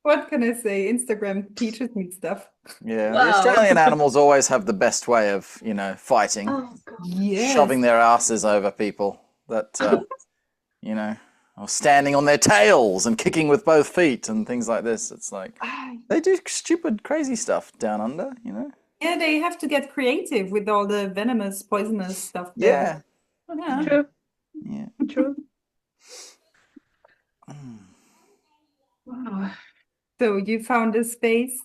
What can I say? Instagram teaches me stuff. Yeah, the Wow. Australian animals always have the best way of, fighting, Oh God. Yes. shoving their asses over people that, you know, or standing on their tails and kicking with both feet and things like this. It's like Ah, they do stupid, crazy stuff down under. yeah, they have to get creative with all the venomous, poisonous stuff there. Yeah, Oh, yeah. yeah, True. yeah. True. Mm. Wow. So you found a space.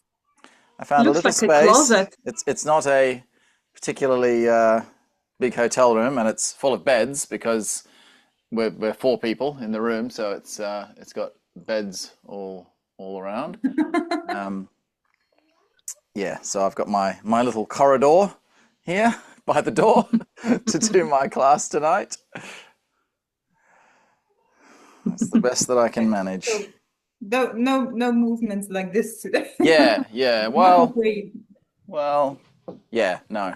I found a Looks little like a space. closet. It's not a particularly big hotel room, and it's full of beds because we're four people in the room, so it's got beds all around. Um, yeah, so I've got my little corridor here by the door to do my class tonight. That's the best that I can manage. So no movements like this today. Yeah, yeah. Not great. Well, yeah, no.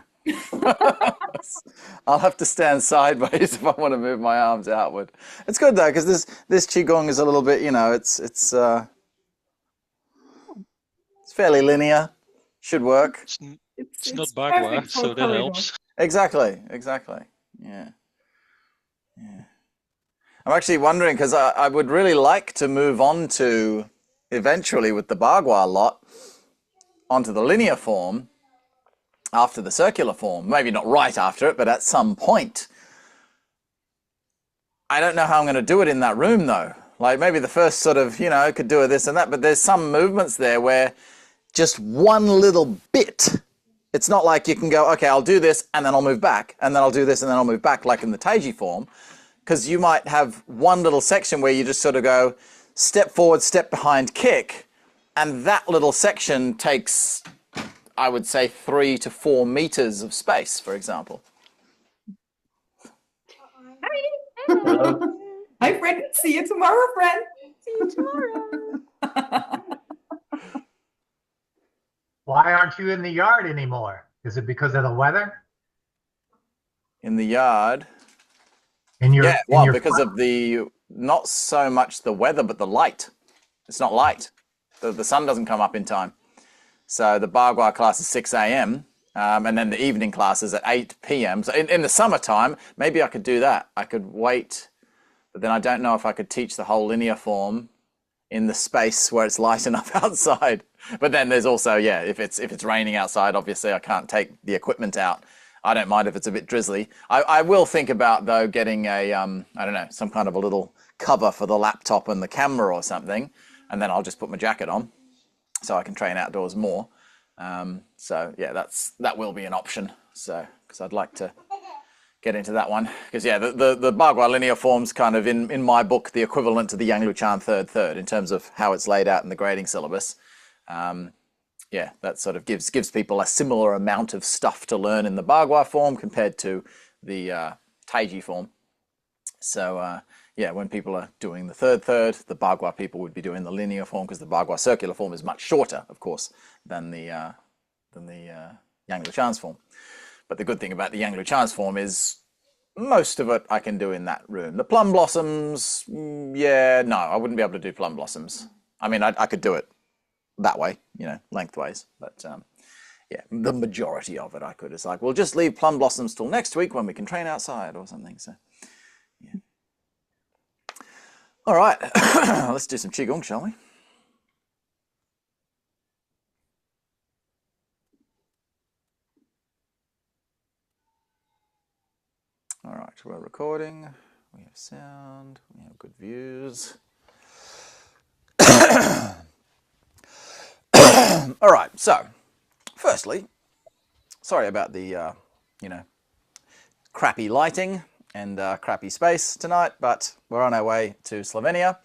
I'll have to stand sideways if I want to move my arms outward. It's good though because this qigong is a little bit, it's fairly linear. Should work. It's It's not it's Bagua, perfect for a so that corridor. helps. Exactly, exactly. Yeah, yeah. I'm actually wondering because I would really like to move on to eventually with the Bagua lot onto the linear form after the circular form. Maybe not right after it, but at some point. I don't know how I'm going to do it in that room though. Like maybe the first sort of, could do this and that, but there's some movements there where just one little bit. It's not like you can go, okay, I'll do this and then I'll move back, and then I'll do this and then I'll move back like in the Taiji form. Because you might have one little section where you just sort of go step forward, step behind, kick, and that little section takes, I would say, 3 to 4 meters of space, for example. Hi. Hi, friend. See you tomorrow, friend. See you tomorrow. Why aren't you in the yard anymore? Is it because of the weather? In the yard. In Yeah, your in well, your because of not so much the weather, but the light. It's not light. The sun doesn't come up in time. So the Bagua class is 6 a.m. And then the evening class is at 8 p.m. So in the summertime, maybe I could do that. I could wait, but then I don't know if I could teach the whole linear form in the space where it's light enough outside. But then there's also, yeah, if it's raining outside, obviously I can't take the equipment out. I don't mind if it's a bit drizzly. I will think about though getting a I don't know, some kind of a little cover for the laptop and the camera or something, and then I'll just put my jacket on so I can train outdoors more. So yeah, that will be an option. So because I'd like to get into that one because yeah, the Bagua linear form's kind of in my book the equivalent to the Yang Luchan third in terms of how it's laid out in the grading syllabus. Yeah, that sort of gives people a similar amount of stuff to learn in the Bagua form compared to the Taiji form. So yeah, when people are doing the third, the Bagua people would be doing the linear form because the Bagua circular form is much shorter, of course, than the Yang Luchan's form. But the good thing about the Yang Luchan's form is most of it I can do in that room. The plum blossoms, yeah, no, I wouldn't be able to do plum blossoms. I mean, I could do it that way, lengthways, but yeah, the majority of it I could. It's like, we'll just leave plum blossoms till next week when we can train outside or something. So, yeah. All right, let's do some Qigong, shall we? All right, we're recording. We have sound. We have good views. All right, so firstly, sorry about the crappy lighting and crappy space tonight, but we're on our way to Slovenia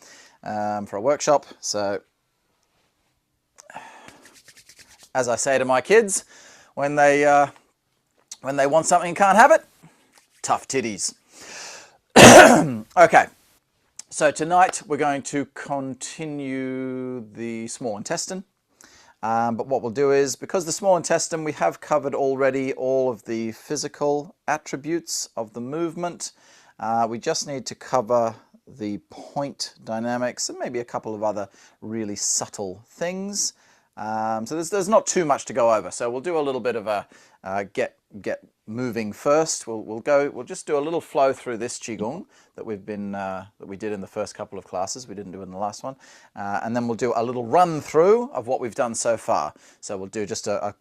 for a workshop. So, as I say to my kids, when they want something and can't have it, tough titties. Okay, so tonight we're going to continue the small intestine. But what we'll do is, because the small intestine, we have covered already all of the physical attributes of the movement. We just need to cover the point dynamics and maybe a couple of other really subtle things. So there's not too much to go over. So we'll do a little bit of a get moving first. We'll just do a little flow through this Qigong that we did in the first couple of classes. We didn't do it in the last one, and then we'll do a little run through of what we've done so far. So we'll do just a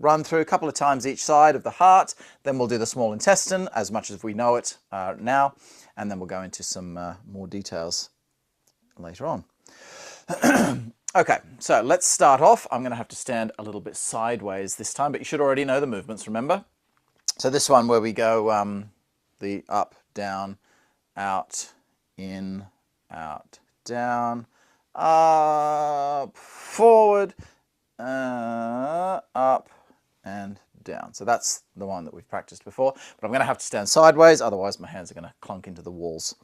run through a couple of times each side of the heart. Then we'll do the small intestine as much as we know it now, and then we'll go into some more details later on. Okay, so let's start off. I'm going to have to stand a little bit sideways this time, but you should already know the movements, remember? So this one where we go the up, down, out, in, out, down, up, forward, up, and down. So that's the one that we've practiced before, but I'm going to have to stand sideways, otherwise my hands are going to clunk into the walls.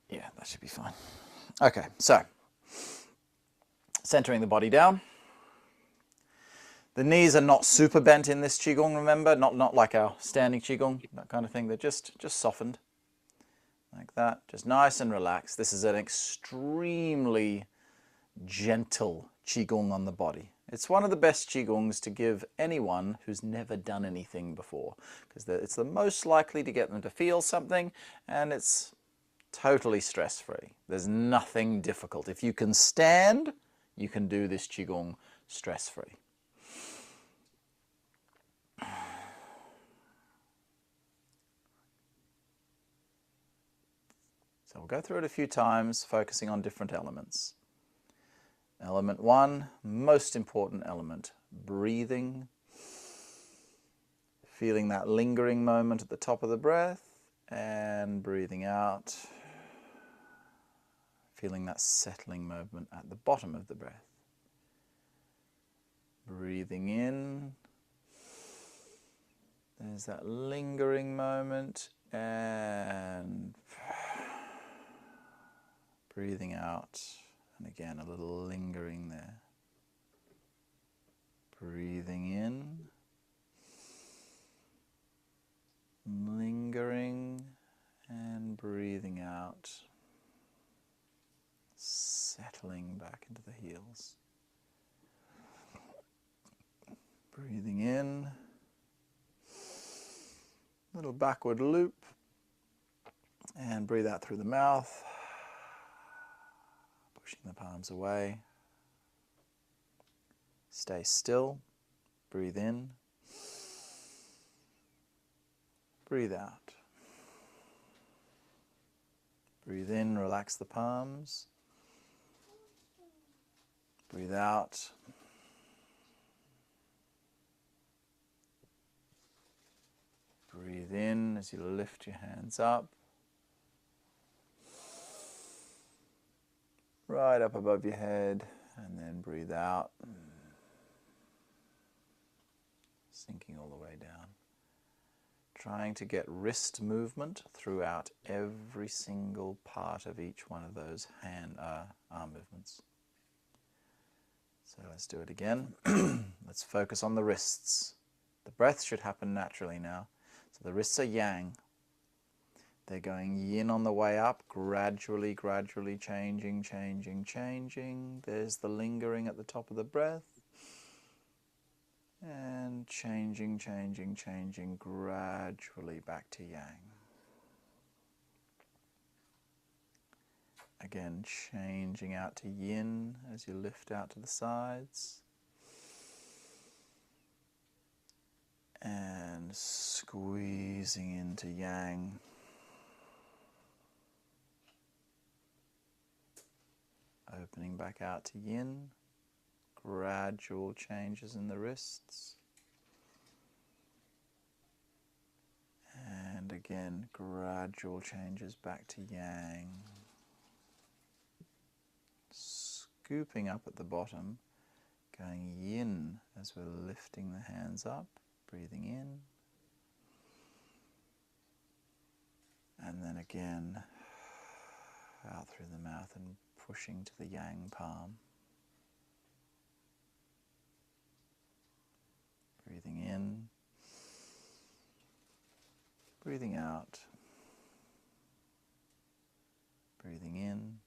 Yeah, that should be fine. Okay, so centering the body down. The knees are not super bent in this Qigong, remember? Not like our standing Qigong, that kind of thing. They're just softened like that. Just nice and relaxed. This is an extremely gentle Qigong on the body. It's one of the best Qigongs to give anyone who's never done anything before, because it's the most likely to get them to feel something, and it's totally stress-free. There's nothing difficult. If you can stand, you can do this Qigong stress-free. So we'll go through it a few times, focusing on different elements. Element 1, most important element, breathing. Feeling that lingering moment at the top of the breath, and breathing out. Feeling that settling movement at the bottom of the breath. Breathing in. There's that lingering moment, and breathing out. And again, a little lingering there. Breathing in. Lingering, and breathing out. Settling back into the heels. Breathing in, little backward loop, and breathe out through the mouth, pushing the palms away. Stay still, breathe in, breathe out. Breathe in, relax the palms. Breathe out. Breathe in as you lift your hands up. Right up above your head, and then breathe out. Sinking all the way down. Trying to get wrist movement throughout every single part of each one of those arm movements. So let's do it again. Let's focus on the wrists. The breath should happen naturally now. So the wrists are yang. They're going yin on the way up, gradually changing. There's the lingering at the top of the breath. And changing, gradually back to yang. Again, changing out to yin as you lift out to the sides. And squeezing into yang. Opening back out to yin. Gradual changes in the wrists. And again, gradual changes back to yang. Scooping up at the bottom, going yin as we're lifting the hands up, breathing in. And then again, out through the mouth and pushing to the yang palm. Breathing in, breathing out. Breathing in.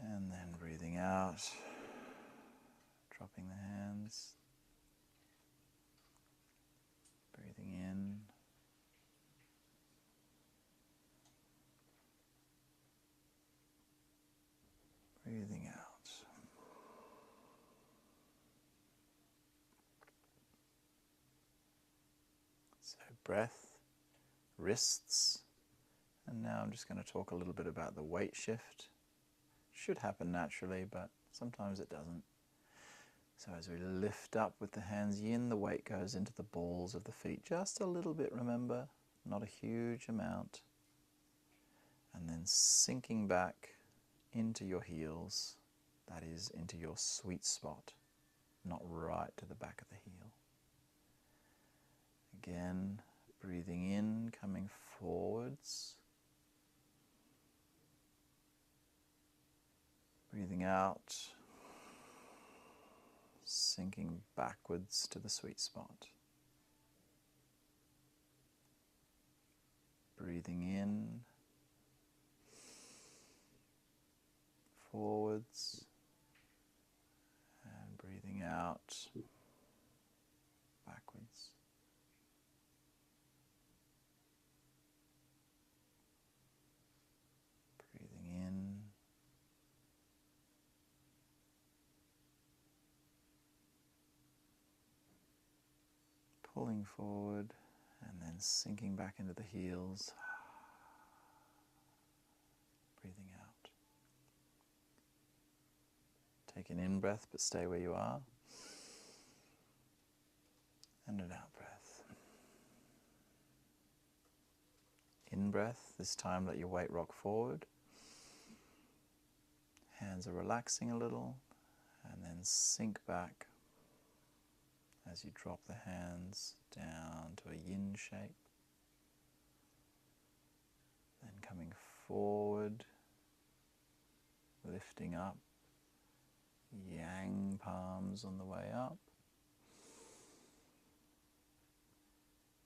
And then breathing out. Dropping the hands. Breathing in. Breathing out. So breath, wrists, and now I'm just going to talk a little bit about the weight shift. Should happen naturally, but sometimes it doesn't. So as we lift up with the hands yin, the weight goes into the balls of the feet. Just a little bit, remember, not a huge amount. And then sinking back into your heels, that is, into your sweet spot, not right to the back of the heel. Again, breathing in, coming forwards. Breathing out, sinking backwards to the sweet spot. Breathing in, forwards, and breathing out, backwards. Breathing in, pulling forward, and then sinking back into the heels. Breathing out. Take an in-breath, but stay where you are. And an out-breath. In-breath, this time let your weight rock forward. Hands are relaxing a little, and then sink back as you drop the hands down to a yin shape. Then coming forward, lifting up, yang palms on the way up.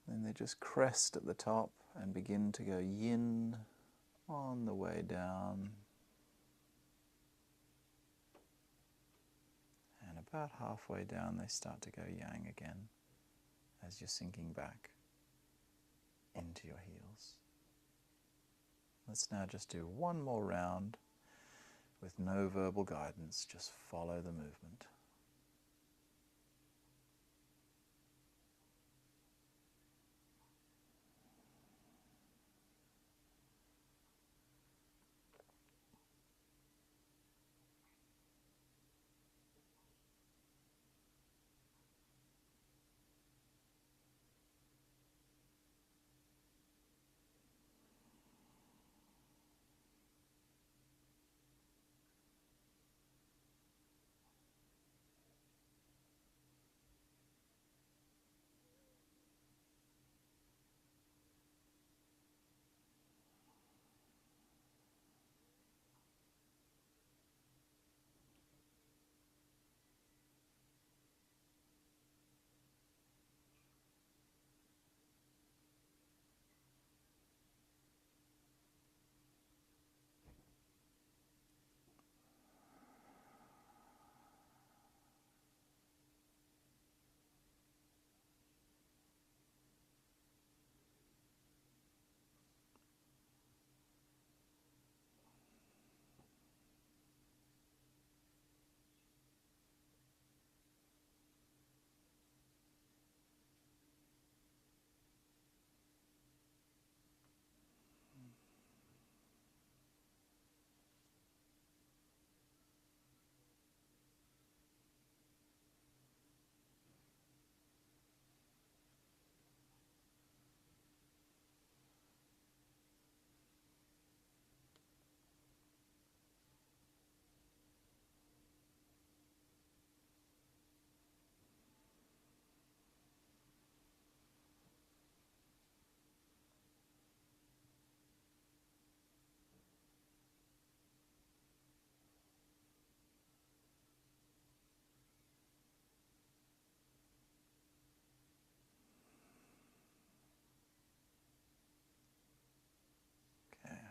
Then they just crest at the top and begin to go yin on the way down. And about halfway down they start to go yang again as you're sinking back into your heels. Let's now just do one more round with no verbal guidance, just follow the movement.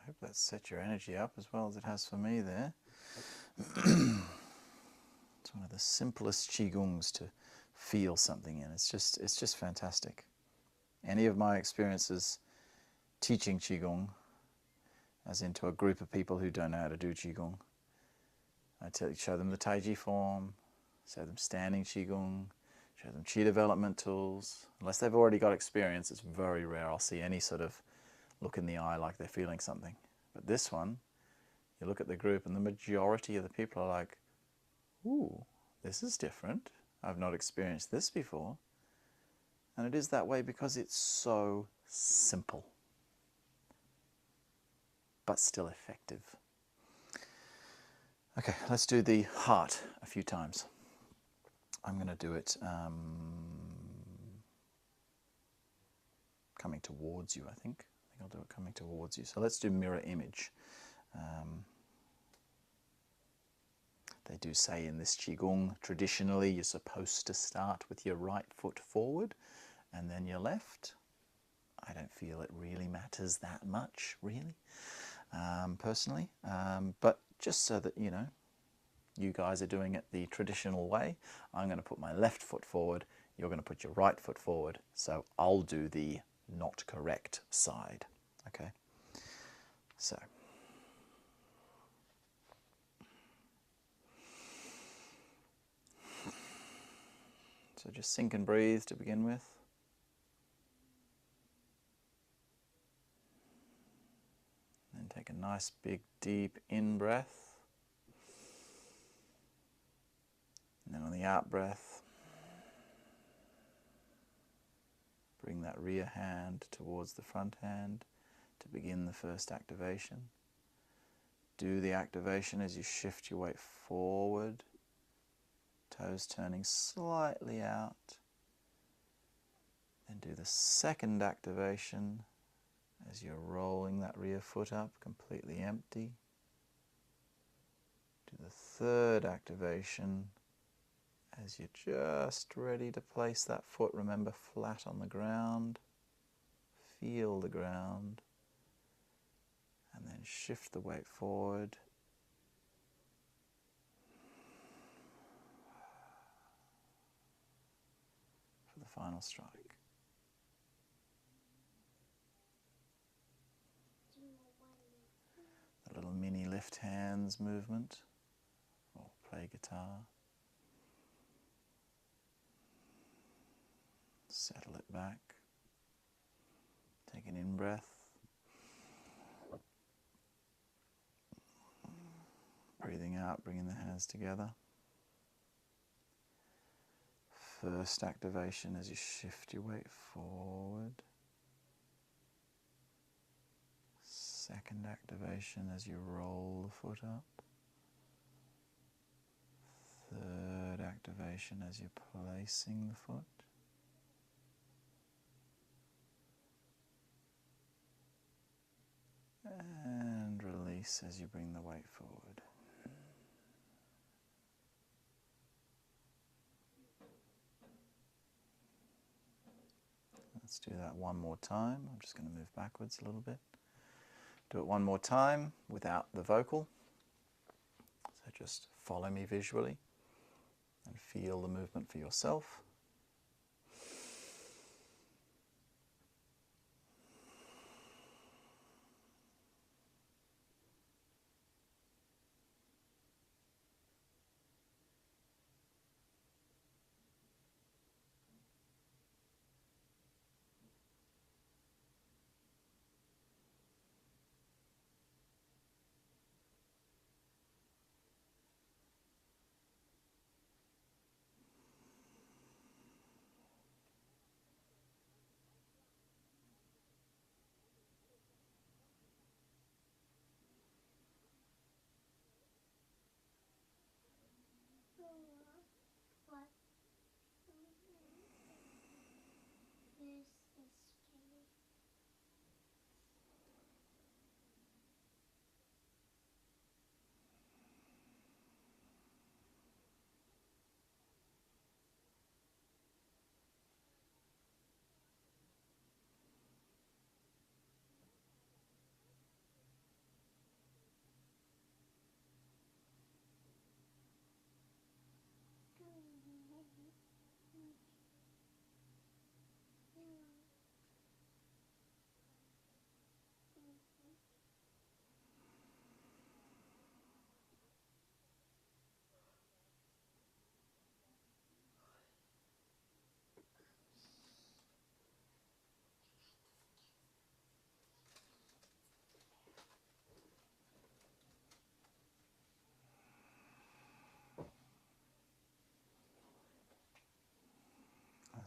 hope that set your energy up as well as it has for me there. It's one of the simplest Qigongs to feel something in. It's just fantastic. Any of my experiences teaching Qigong, as into a group of people who don't know how to do Qigong, I show them the Taiji form, show them standing Qigong, show them Qi development tools. Unless they've already got experience, it's very rare I'll see any sort of look in the eye like they're feeling something. But this one, you look at the group and the majority of the people are like, ooh, this is different. I've not experienced this before. And it is that way because it's so simple, but still effective. Okay, let's do the heart a few times. I'm going to do it coming towards you, I think. I'll do it coming towards you. So let's do mirror image. They do say in this Qigong, traditionally, you're supposed to start with your right foot forward and then your left. I don't feel it really matters that much, really, personally. But just so that, you know, you guys are doing it the traditional way, I'm going to put my left foot forward, you're going to put your right foot forward. So I'll do the not correct side, okay? So. So just sink and breathe to begin with. Then take a nice big deep in breath. And then on the out breath, bring that rear hand towards the front hand to begin the first activation. Do the activation as you shift your weight forward. Toes turning slightly out. Then do the second activation as you're rolling that rear foot up, completely empty. Do the third activation as you're just ready to place that foot, remember, flat on the ground. Feel the ground. And then shift the weight forward. For the final strike. The little mini lift hands movement, or play guitar. Settle it back. Take an in-breath. Breathing out, bringing the hands together. First activation as you shift your weight forward. Second activation as you roll the foot up. Third activation as you're placing the foot. And release as you bring the weight forward. Let's do that one more time. I'm just going to move backwards a little bit. Do it one more time without the vocal. So just follow me visually and feel the movement for yourself.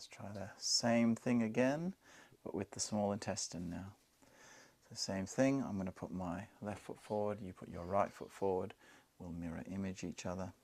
Let's try the same thing again, but with the small intestine now. The same thing, I'm going to put my left foot forward, you put your right foot forward, we'll mirror image each other.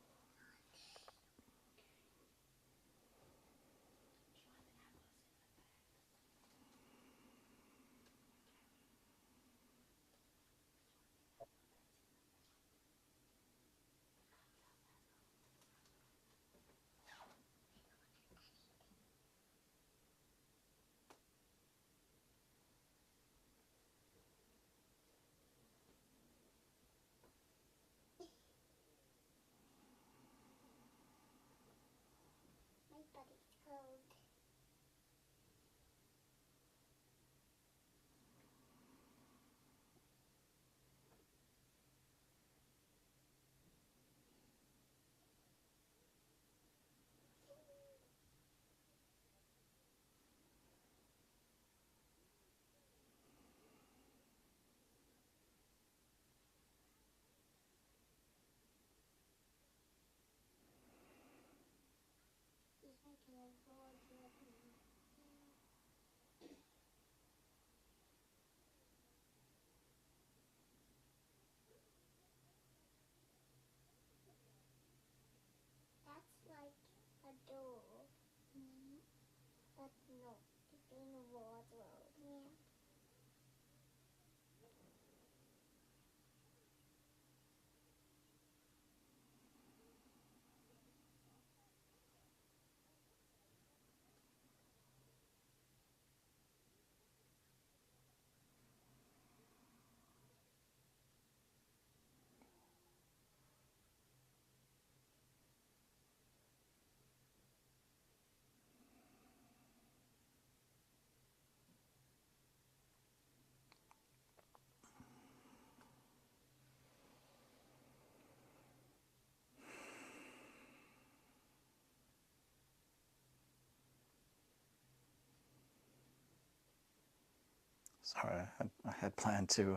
Sorry, I had planned to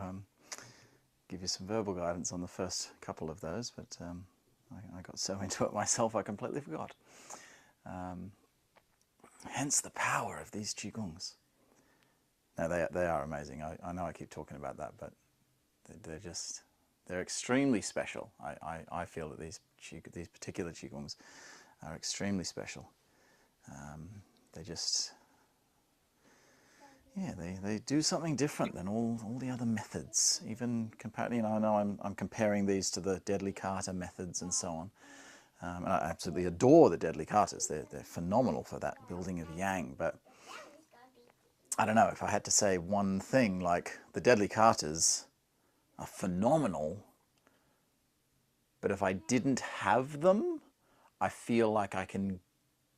give you some verbal guidance on the first couple of those, but I got so into it myself I completely forgot. Hence the power of these Qigongs. No, they are amazing. I know I keep talking about that, but they're extremely special. I feel that these particular Qigongs are extremely special. They just, yeah, they do something different than all the other methods. Even compared, you know, I know I'm comparing these to the deadly kata methods and so on. And I absolutely adore the deadly katas. They're phenomenal for that building of yang. But I don't know, if I had to say one thing, like the deadly katas are phenomenal, but if I didn't have them, I feel like I can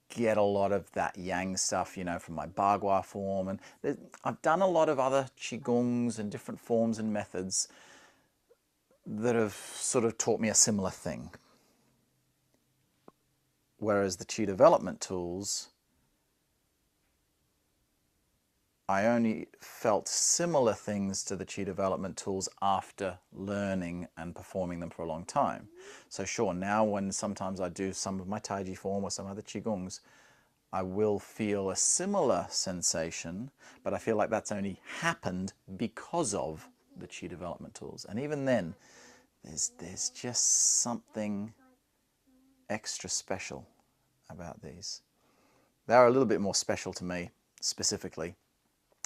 get a lot of that yang stuff, you know, from my Bagua form. And I've done a lot of other Qigongs and different forms and methods that have sort of taught me a similar thing. Whereas the Qi development tools, I only felt similar things to the Qi development tools after learning and performing them for a long time. So sure, now when sometimes I do some of my Taiji form or some other Qigongs, I will feel a similar sensation, but I feel like that's only happened because of the Qi development tools. And even then, there's just something extra special about these. They're a little bit more special to me, specifically,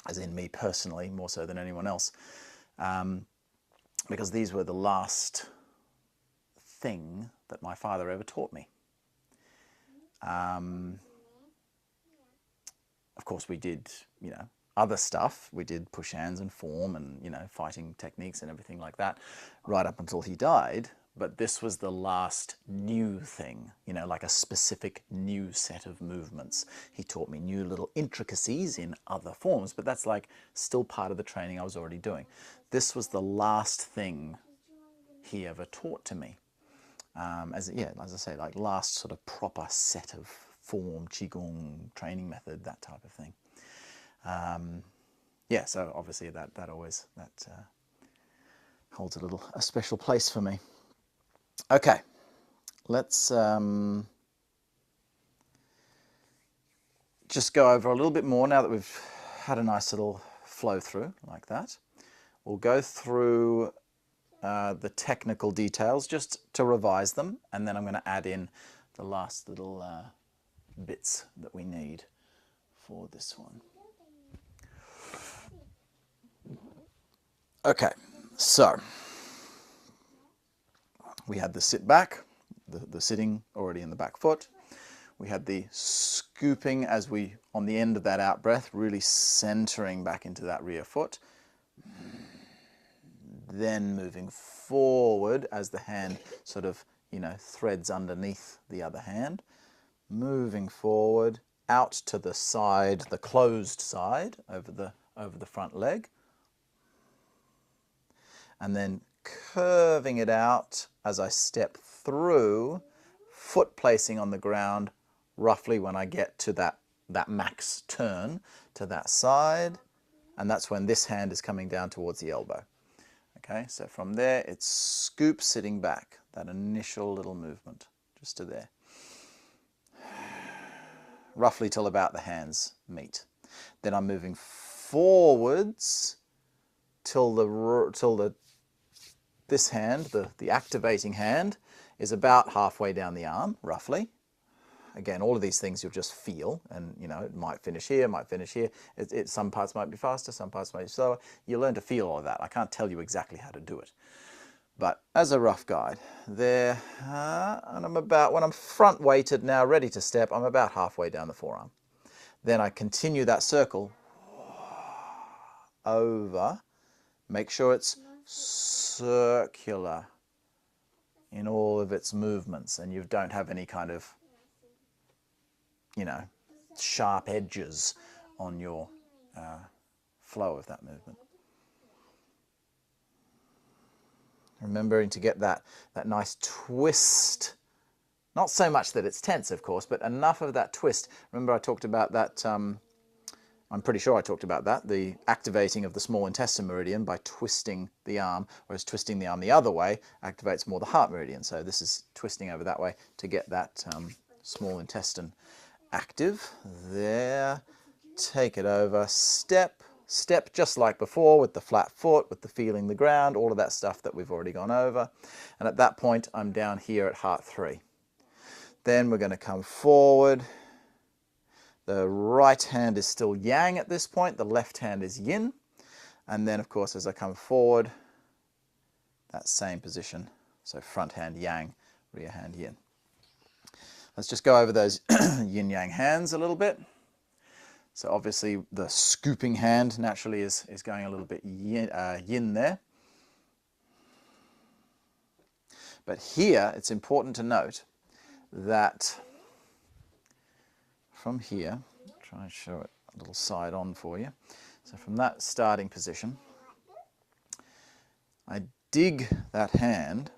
as in me personally, more so than anyone else, because these were the last thing that my father ever taught me. Of course, we did, you know, other stuff. We did push hands and form and, you know, fighting techniques and everything like that right up until he died. But this was the last new thing, you know, like a specific new set of movements. He taught me new little intricacies in other forms, but that's like still part of the training I was already doing. This was the last thing he ever taught to me. As I say, like last sort of proper set of form, Qigong, training method, that type of thing. Yeah, so obviously that holds a special place for me. Okay, let's just go over a little bit more now that we've had a nice little flow through like that. We'll go through the technical details just to revise them, and then I'm going to add in the last little bits that we need for this one. Okay, so we had the sit back, the sitting already in the back foot. We had the scooping as we, on the end of that out breath, really centering back into that rear foot. Then moving forward as the hand sort of, threads underneath the other hand. Moving forward, out to the side, the closed side, over the front leg. And then curving it out as I step through, foot placing on the ground roughly when I get to that max turn to that side, and that's when this hand is coming down towards the elbow. Okay, so from there it's scoop sitting back, that initial little movement, just to there. Roughly till about the hands meet. Then I'm moving forwards till this hand, the activating hand, is about halfway down the arm, roughly. Again, all of these things you'll just feel, and it might finish here, might finish here. Some parts might be faster, some parts might be slower. You learn to feel all of that. I can't tell you exactly how to do it. But as a rough guide, there, and when I'm front weighted now, ready to step, I'm about halfway down the forearm. Then I continue that circle over, make sure it's circular in all of its movements, and you don't have any kind of sharp edges on your flow of that movement. Remembering to get that nice twist, not so much that it's tense, of course, but enough of that twist. Remember I talked about that, I'm pretty sure I talked about that, the activating of the small intestine meridian by twisting the arm, whereas twisting the arm the other way activates more the heart meridian. So this is twisting over that way to get that small intestine active. There, take it over, step just like before with the flat foot, with the feeling the ground, all of that stuff that we've already gone over. And at that point, I'm down here at heart 3. Then we're going to come forward. The right hand is still yang at this point, the left hand is yin. And then, of course, as I come forward, that same position. So front hand yang, rear hand yin. Let's just go over those yin-yang hands a little bit. So obviously the scooping hand naturally is going a little bit yin there. But here it's important to note that from here, try and show it a little side on for you. So from that starting position, I dig that hand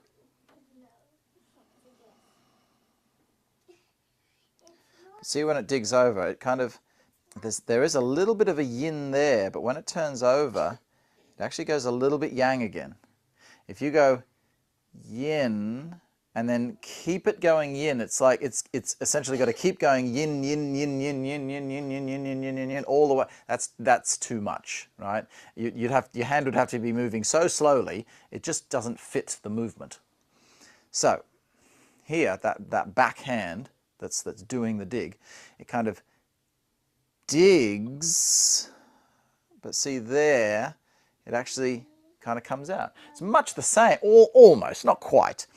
see when it digs over, it kind of, there is a little bit of a yin there, but when it turns over, it actually goes a little bit yang again. If you go yin and then keep it going yin, it's like it's essentially got to keep going yin, yin, yin, yin, yin, yin, yin, yin, yin, yin, yin, yin, yin, all the way. That's too much, right? Your hand would have to be moving so slowly, it just doesn't fit the movement. So here, that back hand that's doing the dig, it kind of digs, but see there, it actually kind of comes out. It's much the same, or almost, not quite,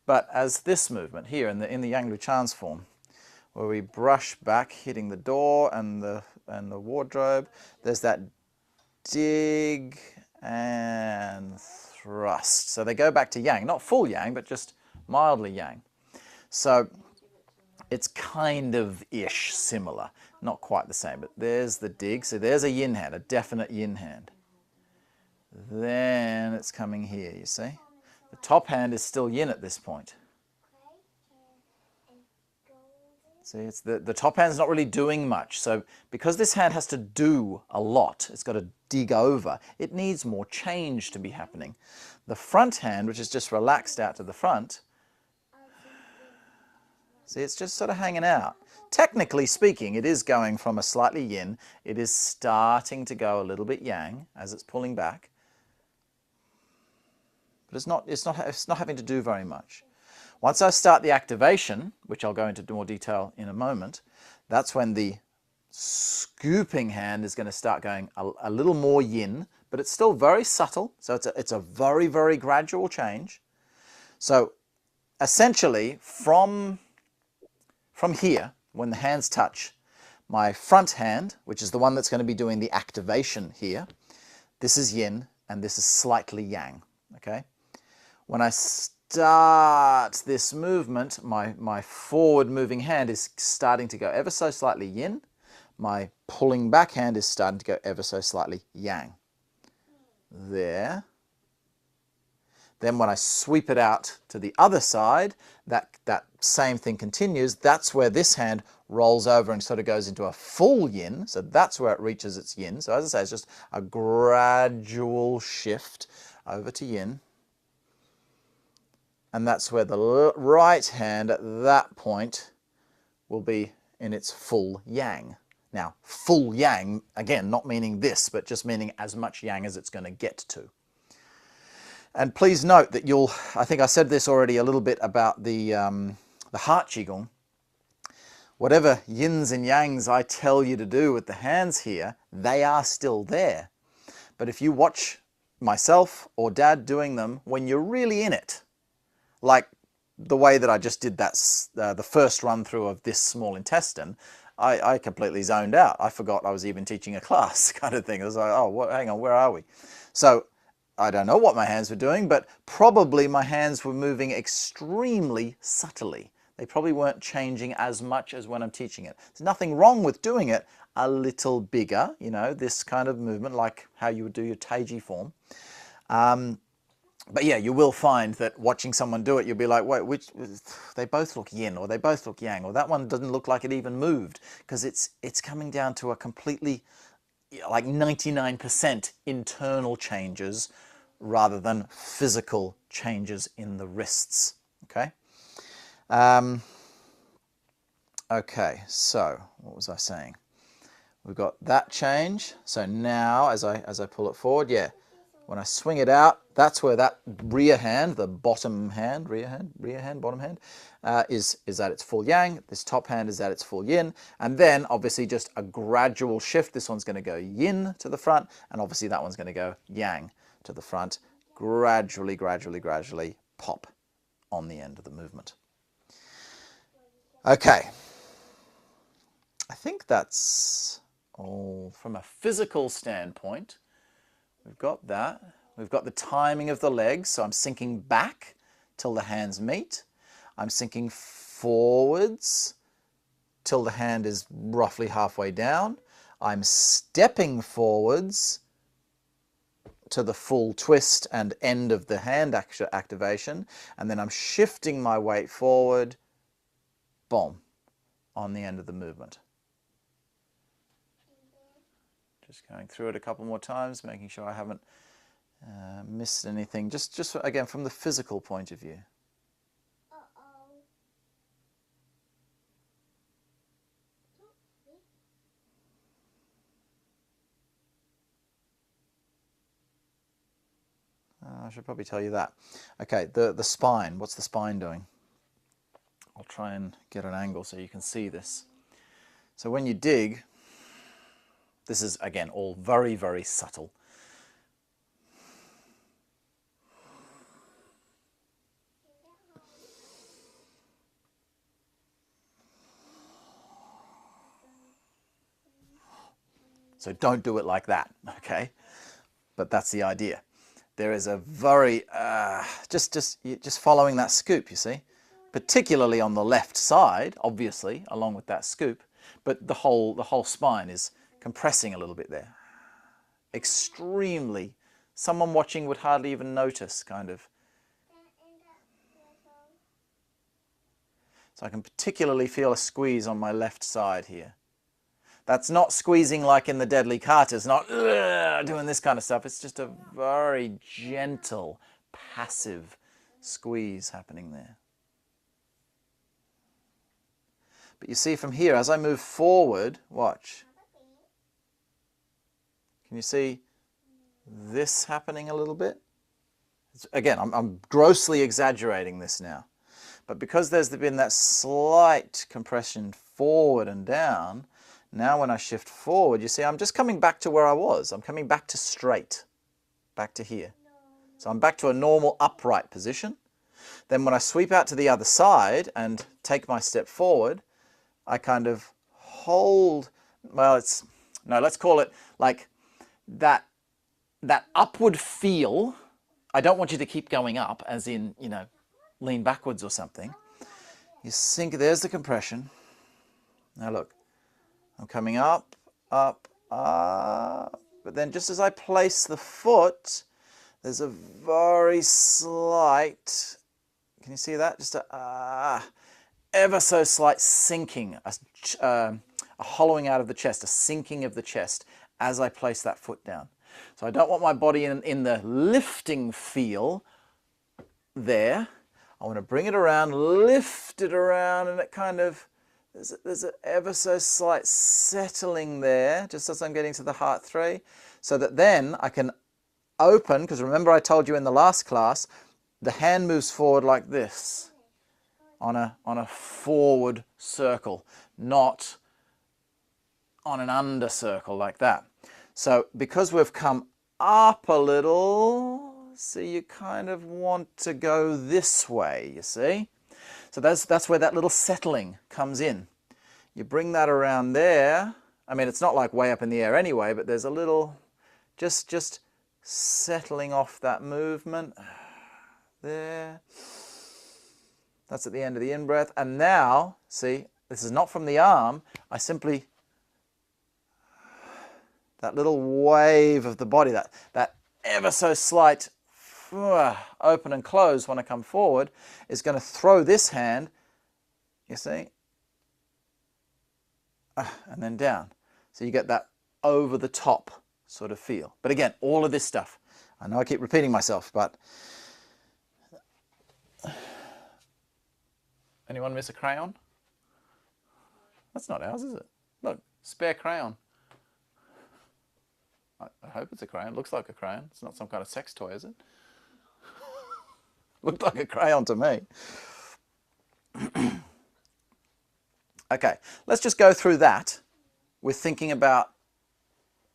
but as this movement here in the Yang Lu Chan's form, where we brush back, hitting the door and the wardrobe. There's that dig and thrust. So they go back to Yang, not full Yang, but just mildly Yang. So it's kind of ish similar, not quite the same, but there's the dig. So there's a yin hand, a definite yin hand. Then it's coming here, you see. The top hand is still yin at this point. See, it's the top hand's not really doing much. So because this hand has to do a lot, it's got to dig over, it needs more change to be happening. The front hand, which is just relaxed out to the front, see, it's just sort of hanging out. technically speaking, it is going from a slightly yin. It is starting to go a little bit yang as it's pulling back. But it's not having to do very much. Once I start the activation, which I'll go into more detail in a moment, that's when the scooping hand is going to start going a little more yin, but it's still very subtle. So it's a very, very gradual change. So essentially from here, when the hands touch, my front hand, which is the one that's going to be doing the activation here, this is yin and this is slightly yang, okay? When I start this movement, my forward moving hand is starting to go ever so slightly yin. My pulling back hand is starting to go ever so slightly yang. There. Then when I sweep it out to the other side, that same thing continues. That's where this hand rolls over and sort of goes into a full yin. So that's where it reaches its yin. So as I say, it's just a gradual shift over to yin. And that's where the right hand at that point will be in its full yang. Now, full yang, again, not meaning this, but just meaning as much yang as it's going to get to. And please note that I think I said this already a little bit about the heart Qigong. Whatever yins and yangs I tell you to do with the hands here, they are still there. But if you watch myself or Dad doing them when you're really in it, like the way that I just did that, the first run through of this small intestine, I completely zoned out. I forgot I was even teaching a class kind of thing. I was like, oh, hang on, where are we? So I don't know what my hands were doing, but probably my hands were moving extremely subtly. They probably weren't changing as much as when I'm teaching it. There's nothing wrong with doing it a little bigger, you know, this kind of movement, like how you would do your Taiji form. But yeah, you will find that watching someone do it, you'll be like, wait, they both look yin, or they both look yang, or that one doesn't look like it even moved, because it's coming down to a completely, like 99% internal changes rather than physical changes in the wrists, okay? Okay, so what was I saying? We've got that change. So now as I pull it forward, yeah, when I swing it out, that's where that rear hand, the bottom hand, rear hand, bottom hand, is at its full yang. This top hand is at its full yin. And then obviously just a gradual shift. This one's going to go yin to the front, and obviously that one's going to go yang to the front. Gradually, gradually, gradually pop on the end of the movement. Okay. I think that's all from a physical standpoint. We've got that. We've got the timing of the legs. So I'm sinking back till the hands meet. I'm sinking forwards till the hand is roughly halfway down. I'm stepping forwards to the full twist and end of the hand activation. And then I'm shifting my weight forward, boom, on the end of the movement. Just going through it a couple more times, making sure I haven't missed anything. Just again, from the physical point of view. I should probably tell you that. Okay, the spine. What's the spine doing? I'll try and get an angle so you can see this. So when you dig, this is, again, all very, very subtle. So don't do it like that, okay? But that's the idea. There is a very, just following that scoop, you see? Particularly on the left side, obviously, along with that scoop, but the whole spine is compressing a little bit there. Extremely. Someone watching would hardly even notice, kind of. So I can particularly feel a squeeze on my left side here. That's not squeezing like in the deadly kata. It's not doing this kind of stuff. It's just a very gentle, passive squeeze happening there. But you see from here, as I move forward, watch. Can you see this happening a little bit? Again, I'm grossly exaggerating this now. But because there's been that slight compression forward and down, now when I shift forward, you see I'm just coming back to where I was. I'm coming back to straight, back to here. So I'm back to a normal upright position. Then when I sweep out to the other side and take my step forward, I kind of hold, well, let's call it like that upward feel. I don't want you to keep going up, as in, lean backwards or something. You sink, there's the compression. Now look, I'm coming up, up, up. But then just as I place the foot, there's a very slight, can you see that? Just a ever so slight sinking, a hollowing out of the chest, a sinking of the chest as I place that foot down. So I don't want my body in the lifting feel there. I want to bring it around, lift it around, and it kind of, there's an ever so slight settling there, just as I'm getting to the heart three, so that then I can open, because remember I told you in the last class, the hand moves forward like this, on a forward circle, not on an under circle like that. So because we've come up a little, so you kind of want to go this way, you see? So that's where that little settling comes in. You bring that around there. I mean, it's not like way up in the air anyway, but there's a little, just settling off that movement. There. That's at the end of the in-breath. And now, see, this is not from the arm. I simply, that little wave of the body, that ever so slight open and close when I come forward is going to throw this hand, you see, and then down. So you get that over the top sort of feel. But again, all of this stuff, I know I keep repeating myself, but anyone miss a crayon? That's not ours, is it? Look, spare crayon. I hope it's a crayon. It looks like a crayon. It's not some kind of sex toy, is it? Looked like a crayon to me. Okay, let's just go through that with thinking about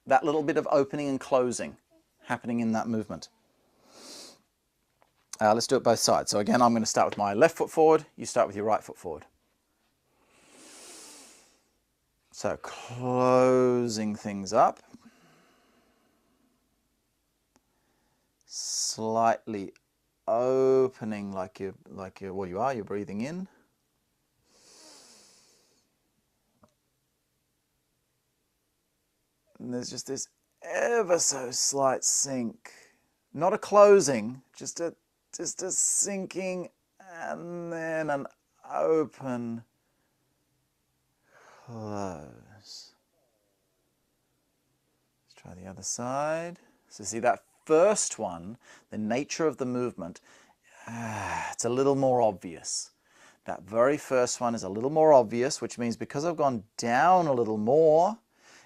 that little bit of opening and closing happening in that movement. Let's do it both sides. So again, I'm going to start with my left foot forward. You start with your right foot forward. So closing things up. Slightly opening like you're breathing in. And there's just this ever so slight sink. Not a closing, just a sinking, and then an open, close. Let's try the other side. So see that first one, the nature of the movement, it's a little more obvious. That very first one is a little more obvious, which means because I've gone down a little more,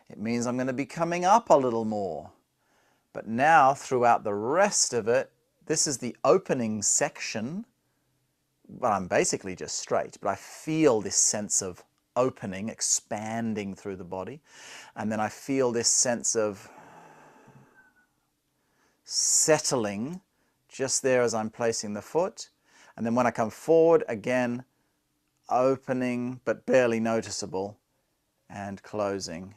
it means I'm going to be coming up a little more. But now, throughout the rest of it, this is the opening section, but I'm basically just straight, but I feel this sense of opening, expanding through the body, and then I feel this sense of settling just there as I'm placing the foot, and then when I come forward, again, opening, but barely noticeable, and closing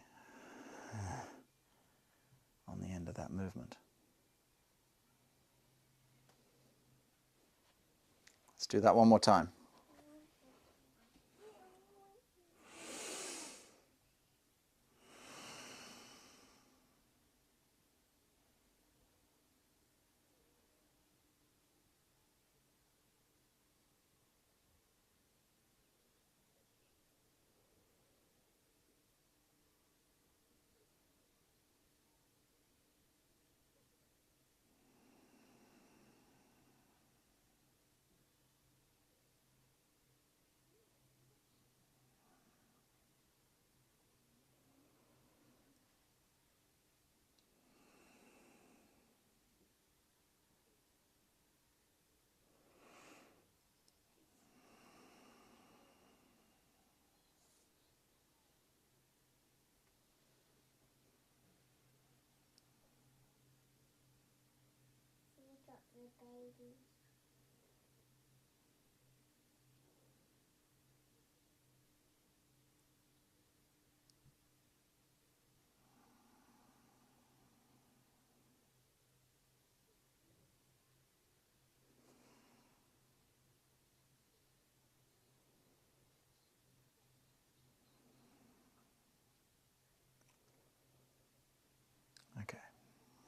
on the end of that movement. Let's do that one more time. Okay,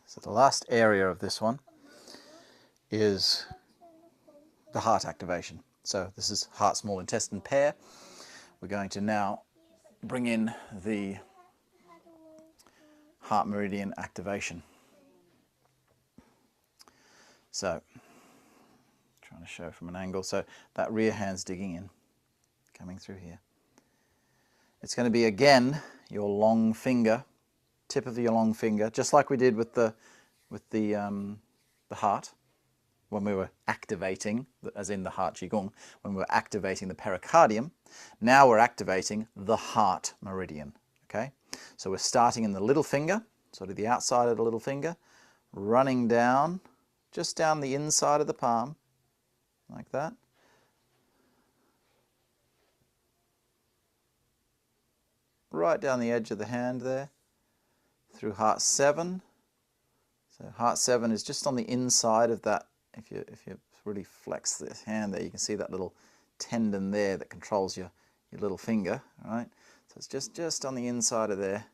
so the last area of this one is the heart activation. So this is heart small intestine pair. We're going to now bring in the heart meridian activation. So, trying to show from an angle. So that rear hand's digging in, coming through here. It's going to be again your long finger, tip of your long finger, just like we did with the heart when we were activating, as in the heart Qigong, when we were activating the pericardium. Now we're activating the heart meridian. Okay, so we're starting in the little finger, sort of the outside of the little finger, running down, just down the inside of the palm, like that. Right down the edge of the hand there, through heart 7. So heart 7 is just on the inside of that. If you really flex this hand there, you can see that little tendon there that controls your little finger, right? So it's just on the inside of there.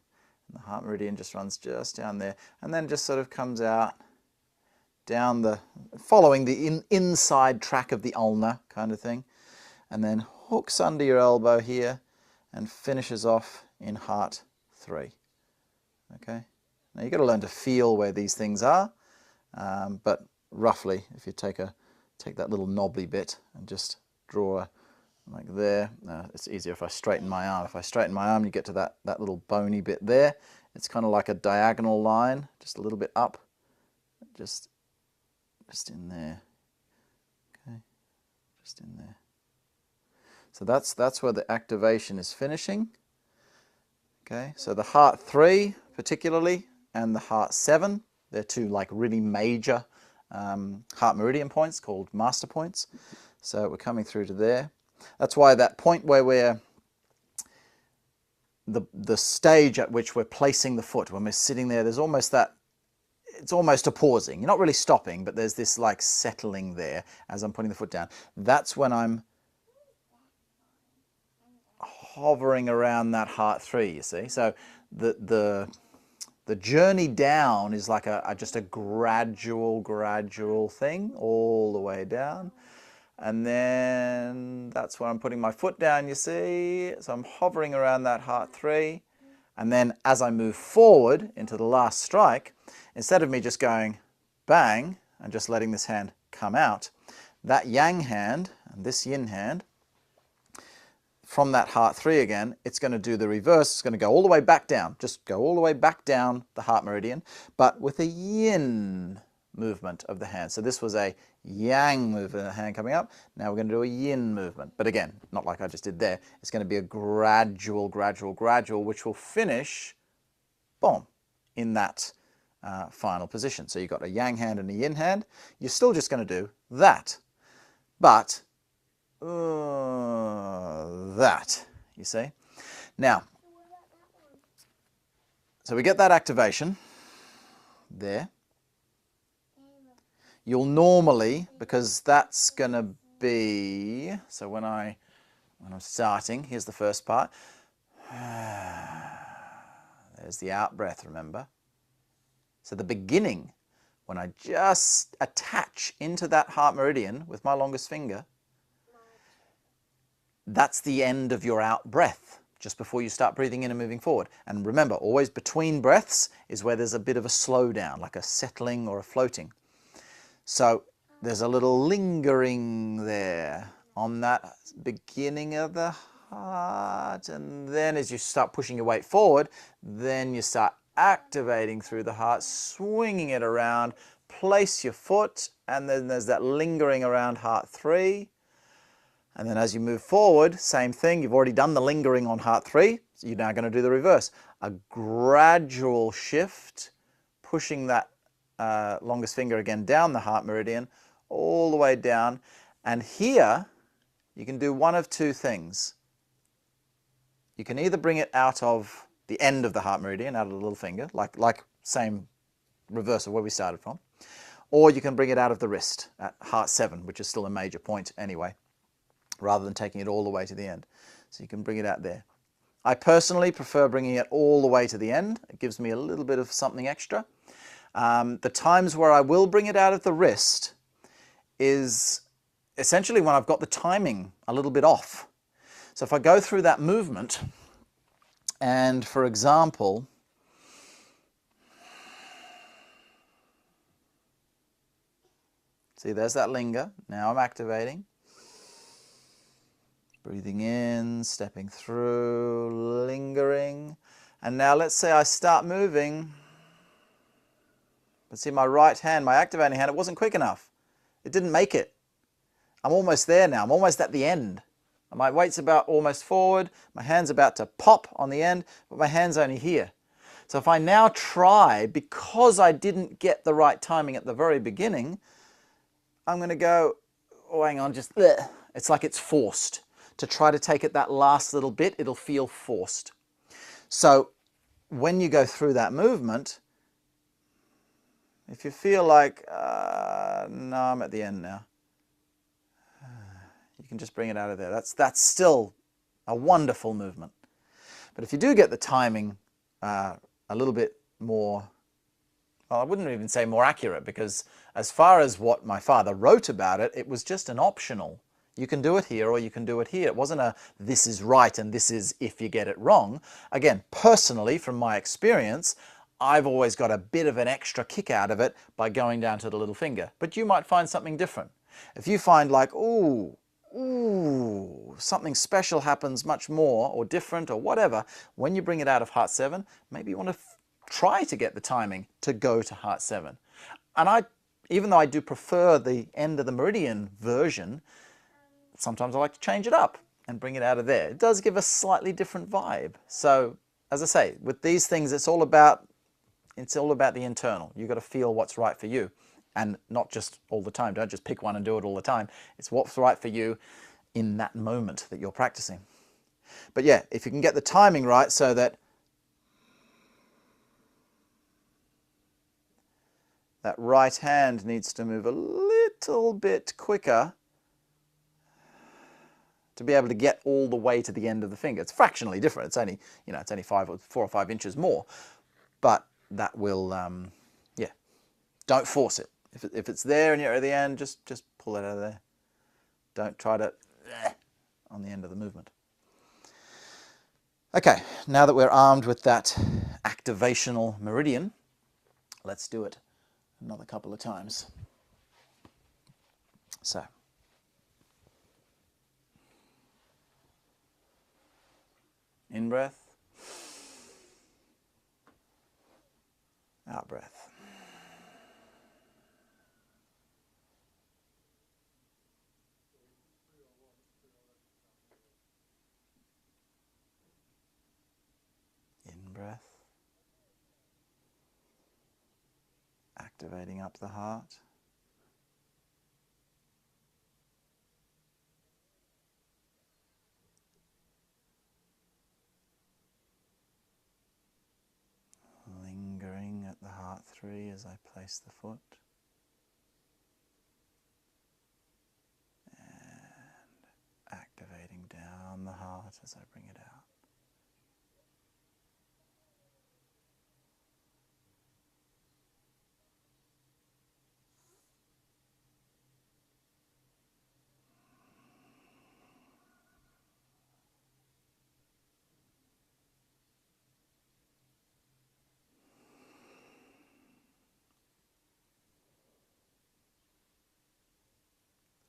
And the heart meridian just runs just down there, and then just sort of comes out down the, following the inside track of the ulna kind of thing, and then hooks under your elbow here and finishes off in heart 3. Okay, now you've got to learn to feel where these things are, but roughly, if you take that little knobbly bit and just draw like there. It's easier if I straighten my arm. If I straighten my arm, you get to that little bony bit there. It's kind of like a diagonal line, just a little bit up, just in there. Okay, just in there. So that's where the activation is finishing. Okay, so the heart 3 particularly and the heart 7, they're two like really major heart meridian points called master points. So we're coming through to there. That's why that point where we're, the stage at which we're placing the foot, when we're sitting there, there's almost that, it's almost a pausing. You're not really stopping, but there's this like settling there as I'm putting the foot down. That's when I'm hovering around that heart 3, you see. So the journey down is like just a gradual thing all the way down. And then that's where I'm putting my foot down, you see. So I'm hovering around that heart 3. And then as I move forward into the last strike, instead of me just going bang and just letting this hand come out, that yang hand and this yin hand, from that heart 3 again, it's going to do the reverse. It's going to go all the way back down. Just go all the way back down the heart meridian, but with a yin movement of the hand. So this was a yang movement of the hand coming up. Now we're going to do a yin movement. But again, not like I just did there. It's going to be a gradual, which will finish, boom, in that final position. So you've got a yang hand and a yin hand. You're still just going to do that. But that, you see. Now, so we get that activation there. You'll normally, because that's going to be, so when I'm starting, here's the first part. There's the out breath, remember? So the beginning, when I just attach into that heart meridian with my longest finger, that's the end of your out breath, just before you start breathing in and moving forward. And remember, always between breaths is where there's a bit of a slowdown, like a settling or a floating. So there's a little lingering there on that beginning of the heart. And then as you start pushing your weight forward, then you start activating through the heart, swinging it around, place your foot, and then there's that lingering around heart 3. And then as you move forward, same thing. You've already done the lingering on heart 3. So you're now going to do the reverse. A gradual shift, pushing that longest finger again down the heart meridian, all the way down. And here, you can do one of two things. You can either bring it out of the end of the heart meridian, out of the little finger, like same reverse of where we started from, or you can bring it out of the wrist at heart 7, which is still a major point anyway, rather than taking it all the way to the end. So you can bring it out there. I personally prefer bringing it all the way to the end. It gives me a little bit of something extra. The times where I will bring it out of the wrist is essentially when I've got the timing a little bit off. So if I go through that movement and, for example, see, there's that linger. Now I'm activating. Breathing in, stepping through, lingering. And now let's say I start moving. But see, my right hand, my activating hand, it wasn't quick enough. It didn't make it. I'm almost there now. I'm almost at the end. My weight's about almost forward. My hand's about to pop on the end, but my hand's only here. So if I now try, because I didn't get the right timing at the very beginning, I'm going to go, oh, hang on, just, bleh. It's like it's forced. To try to take it that last little bit, it'll feel forced. So when you go through that movement, if you feel like, no, I'm at the end now, you can just bring it out of there. That's still a wonderful movement. But if you do get the timing a little bit more, well, I wouldn't even say more accurate, because as far as what my father wrote about it, it was just an optional. You can do it here or you can do it here. It wasn't a this is right and this is if you get it wrong. Again, personally, from my experience, I've always got a bit of an extra kick out of it by going down to the little finger. But you might find something different. If you find like, ooh, something special happens much more or different or whatever, when you bring it out of heart 7, maybe you want to try to get the timing to go to heart 7. And even though I do prefer the end of the meridian version, sometimes I like to change it up and bring it out of there. It does give a slightly different vibe. So, as I say, with these things, it's all about the internal. You've got to feel what's right for you, and not just all the time. Don't just pick one and do it all the time. It's what's right for you in that moment that you're practicing. But yeah, if you can get the timing right so that that right hand needs to move a little bit quicker to be able to get all the way to the end of the finger. It's fractionally different. It's only, it's only 4 or 5 inches more. But that will, yeah, don't force it. If it's there and you're at the end, just pull it out of there. Don't try to on the end of the movement. Okay, now that we're armed with that activational meridian, let's do it another couple of times. So, in breath, out breath. In breath, activating up the heart. Lingering at the heart 3 as I place the foot. And activating down the heart as I bring it out.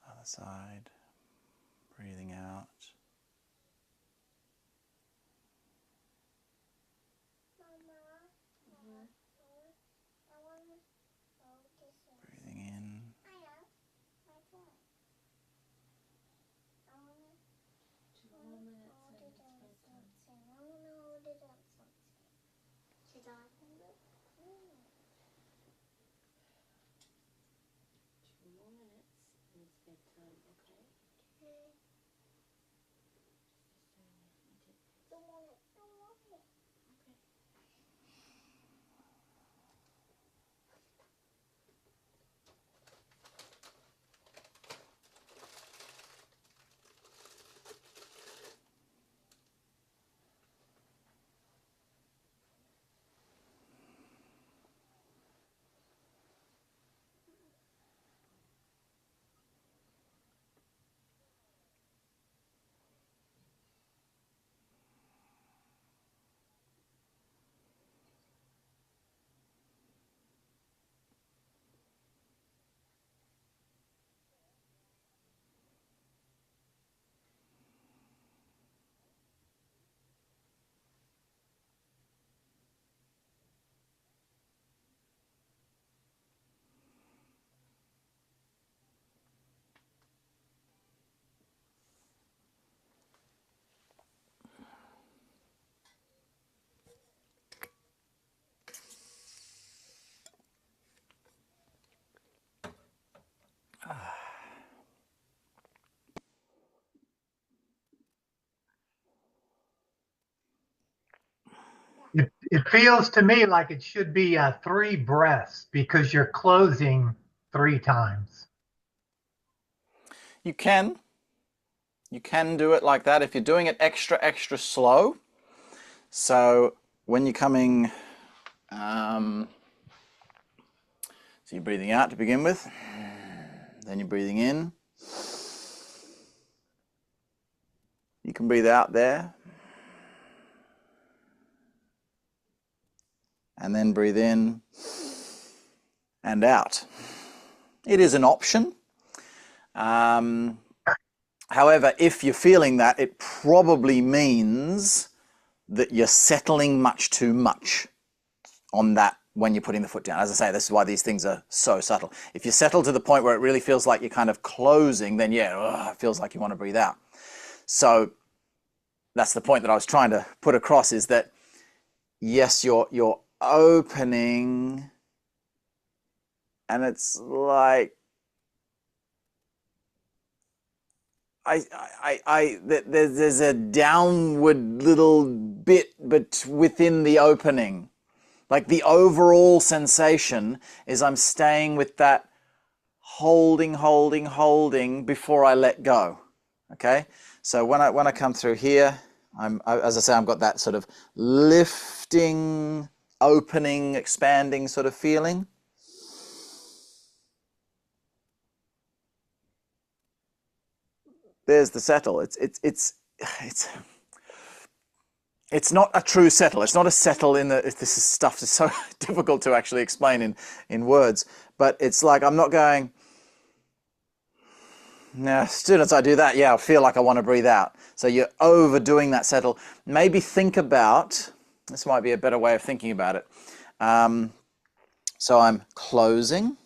Other side, breathing out. Breathing in. It feels to me like it should be 3 breaths because you're closing 3 times. You can do it like that if you're doing it extra slow. So when you're coming, so you're breathing out to begin with, then you're breathing in. You can breathe out there, and then breathe in and out. It is an option. However, if you're feeling that, it probably means that you're settling much too much on that when you're putting the foot down. As I say, this is why these things are so subtle. If you settle to the point where it really feels like you're kind of closing, then yeah, it feels like you want to breathe out. So that's the point that I was trying to put across, is that yes, you're opening, and it's like there's a downward little bit but within the opening. Like the overall sensation is I'm staying with that holding before I let go. Okay, so when I come through here, as I say, I've got that sort of lifting, opening, expanding sort of feeling. There's the settle. It's not a true settle. It's not a settle in the. This is stuff that's so difficult to actually explain in words. But it's like I'm not going. Now, as soon as I do that, yeah, I feel like I want to breathe out. So you're overdoing that settle. Maybe think about. This might be a better way of thinking about it. So I'm closing.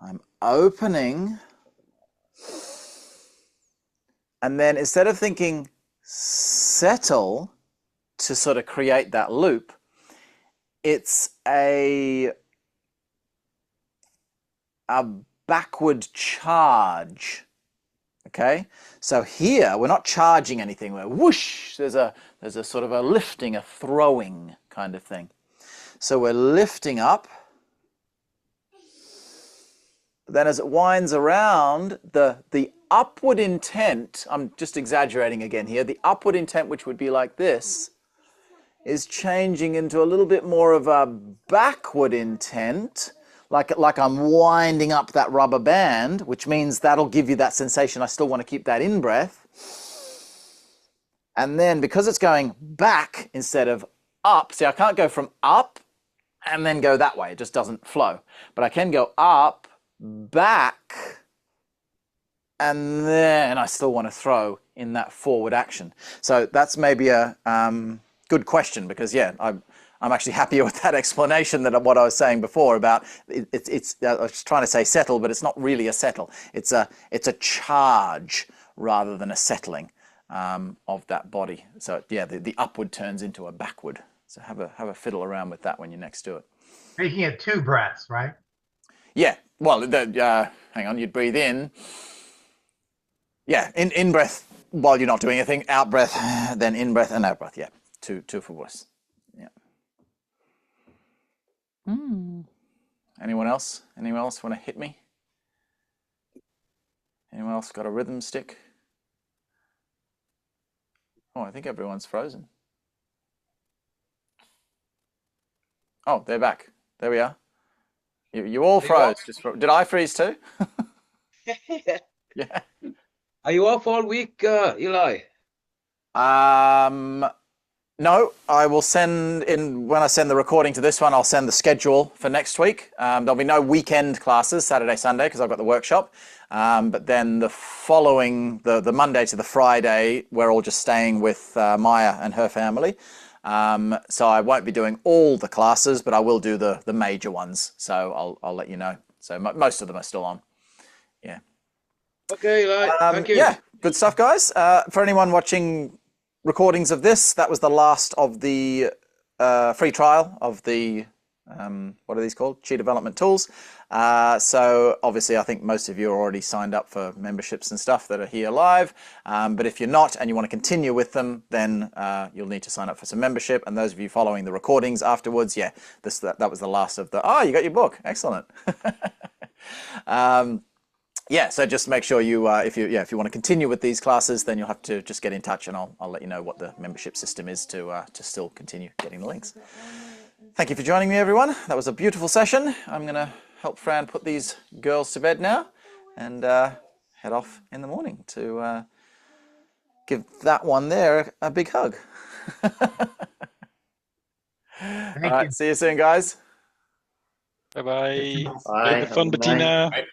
I'm opening. And then instead of thinking settle to sort of create that loop, it's a backward charge. Okay, so here we're not charging anything. We're whoosh. There's a sort of a lifting, a throwing kind of thing. So we're lifting up. But then as it winds around, the upward intent, I'm just exaggerating again here, the upward intent, which would be like this, is changing into a little bit more of a backward intent, like I'm winding up that rubber band, which means that'll give you that sensation. I still want to keep that in-breath. And then because it's going back instead of up, see, I can't go from up and then go that way. It just doesn't flow. But I can go up, back, and then I still want to throw in that forward action. So that's maybe a good question, because yeah, I'm actually happier with that explanation than what I was saying before about it's I was trying to say settle, but it's not really a settle. It's a charge rather than a settling of that body. So yeah, the upward turns into a backward. So have a fiddle around with that when you next do it. Making it 2 breaths, right? Yeah. Well, hang on. You'd breathe in. Yeah, in breath while you're not doing anything. Out breath, then in breath and out breath. Yeah, two for voice. Yeah. Anyone else? Anyone else want to hit me? Anyone else got a rhythm stick? Oh, I think everyone's frozen. Oh, they're back. There we are. You all froze. Did I freeze too? Yeah. Are you off all week, Eli? No, I will send in, when I send the recording to this one, I'll send the schedule for next week. There'll be no weekend classes, Saturday, Sunday, because I've got the workshop. But then the following, the Monday to the Friday, we're all just staying with Maya and her family. So I won't be doing all the classes, but I will do the major ones. So I'll let you know. So most of them are still on. Yeah. Okay, Eli. Thank you. Yeah, good stuff, guys. For anyone watching recordings of this, that was the last of the free trial of the what are these called? Chi development tools. So obviously, I think most of you are already signed up for memberships and stuff that are here live. But if you're not and you want to continue with them, then you'll need to sign up for some membership. And those of you following the recordings afterwards, yeah, that was the last of the. Oh, you got your book. Excellent. Yeah, so just make sure you, if you want to continue with these classes, then you'll have to just get in touch, and I'll let you know what the membership system is to still continue getting the links. Thank you for joining me, everyone. That was a beautiful session. I'm going to help Fran put these girls to bed now, and head off in the morning to give that one there a big hug. All right, see you soon, guys. Bye-bye. Bye. Have fun, Bettina. Bye.